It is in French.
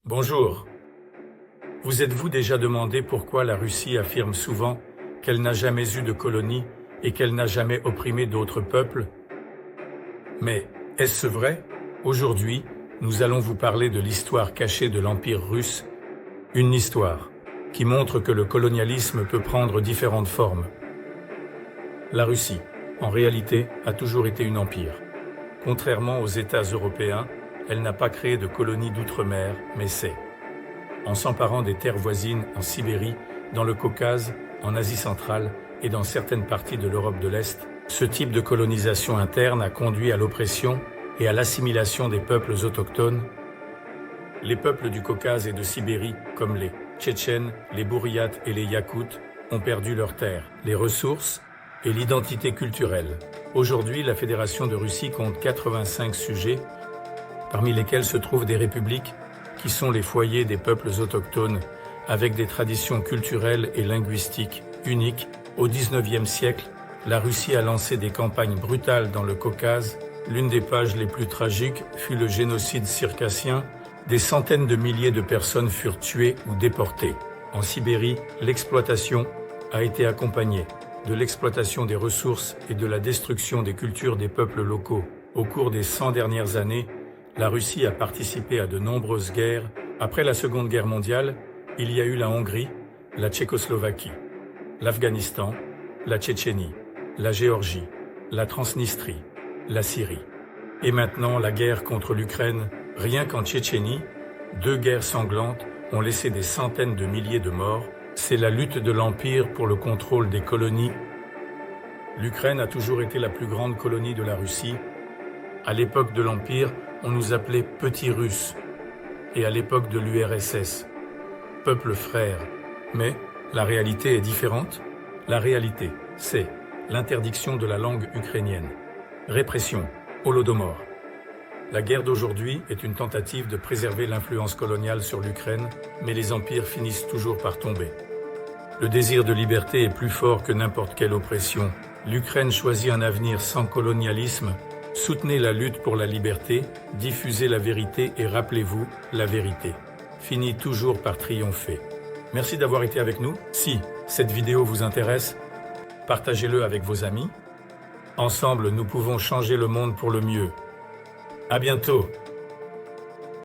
Bonjour. Vous êtes-vous déjà demandé pourquoi la Russie affirme souvent qu'elle n'a jamais eu de colonie et qu'elle n'a jamais opprimé d'autres peuples? Mais est-ce vrai? Aujourd'hui, nous allons vous parler de l'histoire cachée de l'Empire russe, une histoire qui montre que le colonialisme peut prendre différentes formes. La Russie, en réalité, a toujours été un empire. Contrairement aux États européens, elle n'a pas créé de colonies d'outre-mer, mais en s'emparant des terres voisines en Sibérie, dans le Caucase, en Asie centrale et dans certaines parties de l'Europe de l'Est, ce type de colonisation interne a conduit à l'oppression et à l'assimilation des peuples autochtones. Les peuples du Caucase et de Sibérie, comme les Tchétchènes, les Bouriates et les Yakoutes, ont perdu leurs terres, les ressources et l'identité culturelle. Aujourd'hui, la Fédération de Russie compte 85 sujets, parmi lesquels se trouvent des républiques qui sont les foyers des peuples autochtones, avec des traditions culturelles et linguistiques uniques. Au XIXe siècle, la Russie a lancé des campagnes brutales dans le Caucase. L'une des pages les plus tragiques fut le génocide circassien. Des centaines de milliers de personnes furent tuées ou déportées. En Sibérie, l'exploitation a été accompagnée de l'exploitation des ressources et de la destruction des cultures des peuples locaux. Au cours des 100 dernières années, la Russie a participé à de nombreuses guerres. Après la Seconde Guerre mondiale, il y a eu la Hongrie, la Tchécoslovaquie, l'Afghanistan, la Tchétchénie, la Géorgie, la Transnistrie, la Syrie. Et maintenant, la guerre contre l'Ukraine. Rien qu'en Tchétchénie, 2 guerres sanglantes ont laissé des centaines de milliers de morts. C'est la lutte de l'Empire pour le contrôle des colonies. L'Ukraine a toujours été la plus grande colonie de la Russie. À l'époque de l'Empire, on nous appelait Petits Russes. Et à l'époque de l'URSS, Peuple frère. Mais la réalité est différente. La réalité, c'est l'interdiction de la langue ukrainienne. Répression, Holodomor. La guerre d'aujourd'hui est une tentative de préserver l'influence coloniale sur l'Ukraine, mais les empires finissent toujours par tomber. Le désir de liberté est plus fort que n'importe quelle oppression. L'Ukraine choisit un avenir sans colonialisme. Soutenez la lutte pour la liberté, diffusez la vérité et rappelez-vous, la vérité finit toujours par triompher. Merci d'avoir été avec nous. Si cette vidéo vous intéresse, partagez-le avec vos amis. Ensemble, nous pouvons changer le monde pour le mieux. À bientôt.